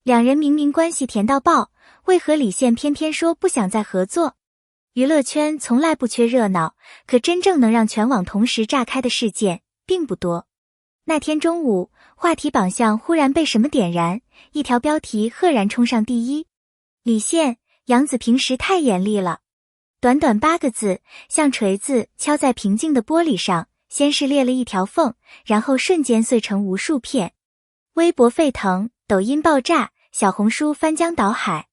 两人明明关系甜到爆，为何李现偏偏说不想再合作？娱乐圈从来不缺热闹，可真正能让全网同时炸开的事件并不多。那天中午，话题榜上忽然被什么点燃，一条标题赫然冲上第一。李现，杨紫平时太严厉了。短短8个字，像锤子敲在平静的玻璃上，先是裂了一条缝，然后瞬间碎成无数片。微博沸腾，抖音爆炸，小红书翻江倒海。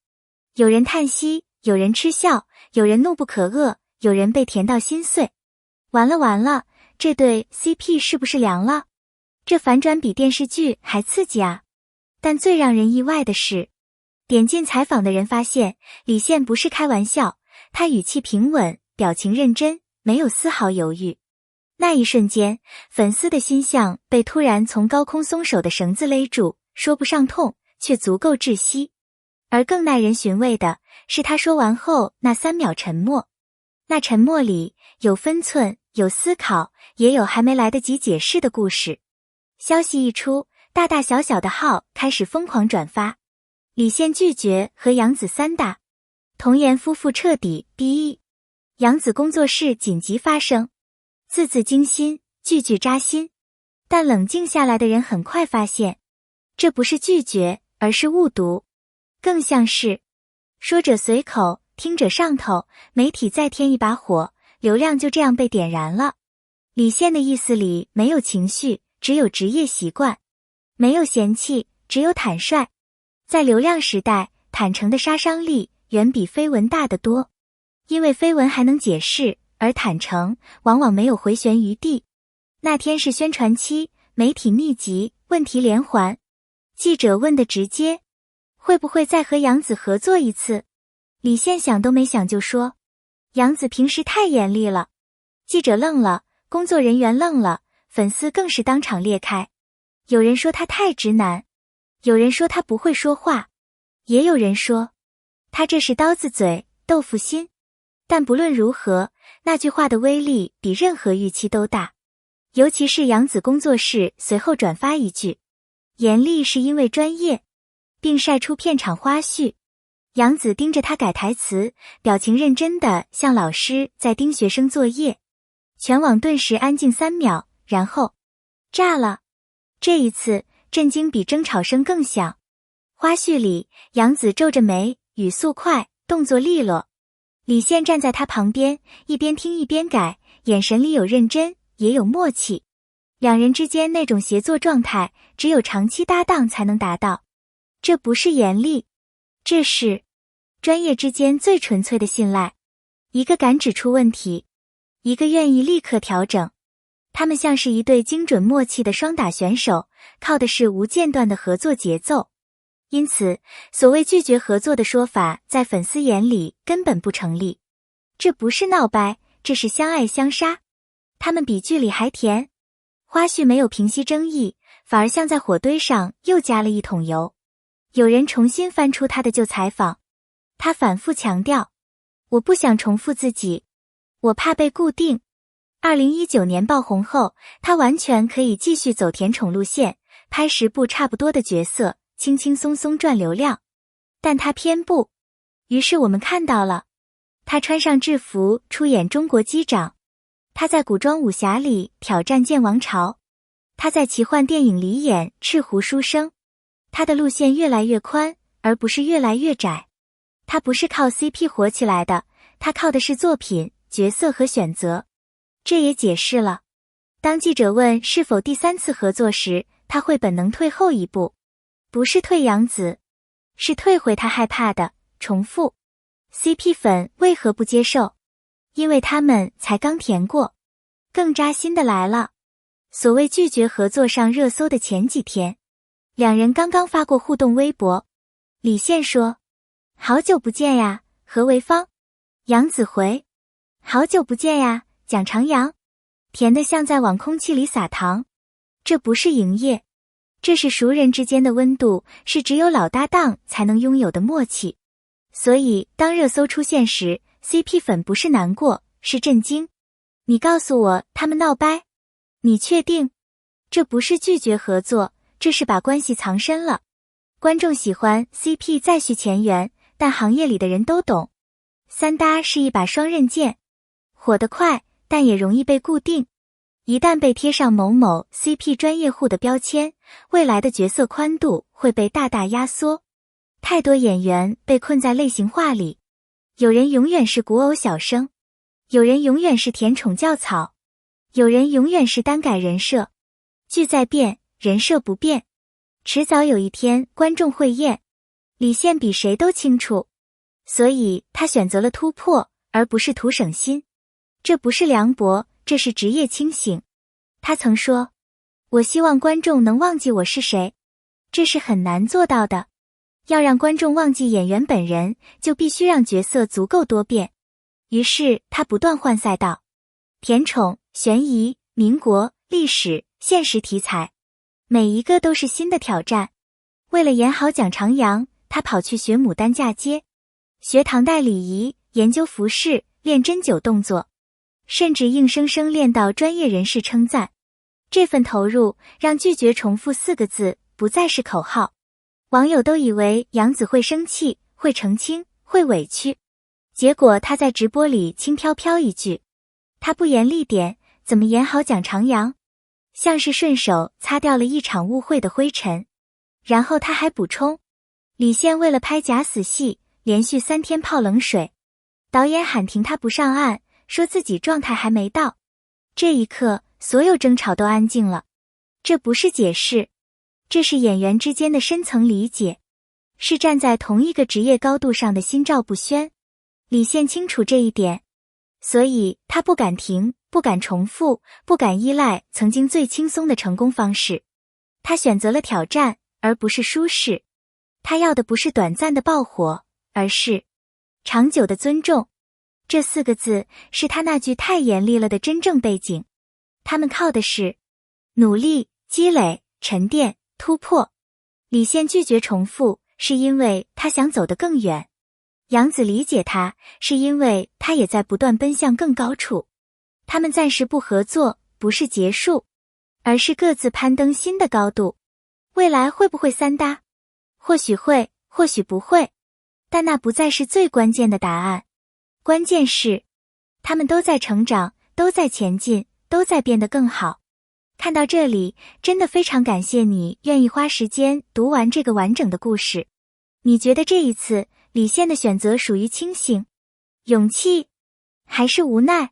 有人叹息，有人嗤笑，有人怒不可遏，有人被甜到心碎。完了完了，这对 CP 是不是凉了？这反转比电视剧还刺激啊！但最让人意外的是，点进采访的人发现，李现不是开玩笑，他语气平稳，表情认真，没有丝毫犹豫。那一瞬间，粉丝的心像被突然从高空松手的绳子勒住，说不上痛，却足够窒息。而更耐人寻味的是他说完后那3秒沉默。那沉默里有分寸，有思考，也有还没来得及解释的故事。消息一出，大大小小的号开始疯狂转发。李现拒绝和杨紫3打，童颜夫妇彻底 BE， 杨紫工作室紧急发声，字字惊心，句句扎心。但冷静下来的人很快发现，这不是拒绝，而是误读，更像是说者随口，听者上头，媒体再添一把火，流量就这样被点燃了。李现的意思里没有情绪，只有职业习惯，没有嫌弃，只有坦率。在流量时代，坦诚的杀伤力远比绯闻大得多，因为绯闻还能解释，而坦诚往往没有回旋余地。那天是宣传期，媒体密集，问题连环。记者问得直接，会不会再和杨紫合作一次？李现想都没想就说，杨紫平时太严厉了。记者愣了，工作人员愣了，粉丝更是当场裂开。有人说他太直男，有人说他不会说话，也有人说他这是刀子嘴豆腐心。但不论如何，那句话的威力比任何预期都大。尤其是杨紫工作室随后转发一句，严厉是因为专业，并晒出片场花絮。杨紫盯着他改台词，表情认真的像老师在盯学生作业。全网顿时安静3秒，然后炸了。这一次震惊比争吵声更响。花絮里，杨紫皱着眉，语速快，动作利落。李现站在他旁边，一边听一边改，眼神里有认真，也有默契。两人之间那种协作状态，只有长期搭档才能达到。这不是严厉，这是专业之间最纯粹的信赖。一个敢指出问题，一个愿意立刻调整。他们像是一对精准默契的双打选手，靠的是无间断的合作节奏。因此，所谓拒绝合作的说法，在粉丝眼里根本不成立。这不是闹掰，这是相爱相杀。他们比剧里还甜。花絮没有平息争议，反而像在火堆上又加了一桶油。有人重新翻出他的旧采访，他反复强调，我不想重复自己，我怕被固定。2019年爆红后，他完全可以继续走甜宠路线，拍10部差不多的角色，轻轻松松赚流量。但他偏不。于是我们看到了，他穿上制服出演中国机长，他在古装武侠里挑战剑王朝，他在奇幻电影里演赤狐书生。他的路线越来越宽，而不是越来越窄。他不是靠 CP 火起来的，他靠的是作品、角色和选择。这也解释了，当记者问是否第3次合作时，他会本能退后一步，不是退杨紫，是退回他害怕的重复。CP 粉为何不接受？因为他们才刚甜过。更扎心的来了，所谓拒绝合作上热搜的前几天，两人刚刚发过互动微博。李现说，好久不见呀，何为芳。杨紫回，好久不见呀，蒋长阳。甜得像在往空气里撒糖。这不是营业，这是熟人之间的温度，是只有老搭档才能拥有的默契。所以当热搜出现时， CP 粉不是难过，是震惊。你告诉我他们闹掰？你确定？这不是拒绝合作，这是把关系藏深了。观众喜欢 CP 再续前缘，但行业里的人都懂，三搭是一把双刃剑，火得快，但也容易被固定。一旦被贴上某某 CP 专业户的标签，未来的角色宽度会被大大压缩。太多演员被困在类型化里，有人永远是古偶小生，有人永远是甜宠教草，有人永远是单改人设。剧在变，人设不变，迟早有一天观众会厌。李现比谁都清楚，所以他选择了突破，而不是图省心。这不是凉薄，这是职业清醒。他曾说，我希望观众能忘记我是谁，这是很难做到的。要让观众忘记演员本人，就必须让角色足够多变。于是他不断换赛道，甜宠、悬疑、民国、历史、现实题材，每一个都是新的挑战。为了演好蒋长阳，他跑去学牡丹嫁接，学唐代礼仪，研究服饰，练针灸动作，甚至硬生生练到专业人士称赞。这份投入让拒绝重复4个字不再是口号。网友都以为杨紫会生气，会澄清，会委屈，结果他在直播里轻飘飘一句，他不严厉点，怎么演好蒋长阳？像是顺手擦掉了一场误会的灰尘。然后他还补充，李现为了拍假死戏，连续3天泡冷水，导演喊停他不上岸，说自己状态还没到。这一刻，所有争吵都安静了。这不是解释，这是演员之间的深层理解，是站在同一个职业高度上的心照不宣。李现清楚这一点，所以他不敢停，不敢重复，不敢依赖曾经最轻松的成功方式。他选择了挑战，而不是舒适。他要的不是短暂的爆火，而是长久的尊重。这4个字是他那句太严厉了的真正背景。他们靠的是努力、积累、沉淀、突破。李现拒绝重复，是因为他想走得更远。杨紫理解他，是因为他也在不断奔向更高处。他们暂时不合作，不是结束，而是各自攀登新的高度。未来会不会三搭？或许会，或许不会，但那不再是最关键的答案。关键是，他们都在成长，都在前进，都在变得更好。看到这里，真的非常感谢你愿意花时间读完这个完整的故事。你觉得这一次李现的选择属于清醒、勇气，还是无奈？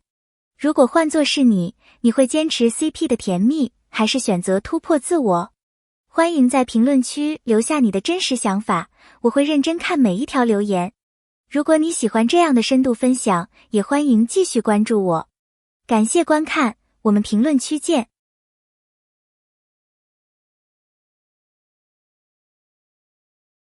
如果换作是你，你会坚持 CP 的甜蜜，还是选择突破自我？欢迎在评论区留下你的真实想法，我会认真看每一条留言。如果你喜欢这样的深度分享，也欢迎继续关注我。感谢观看，我们评论区见。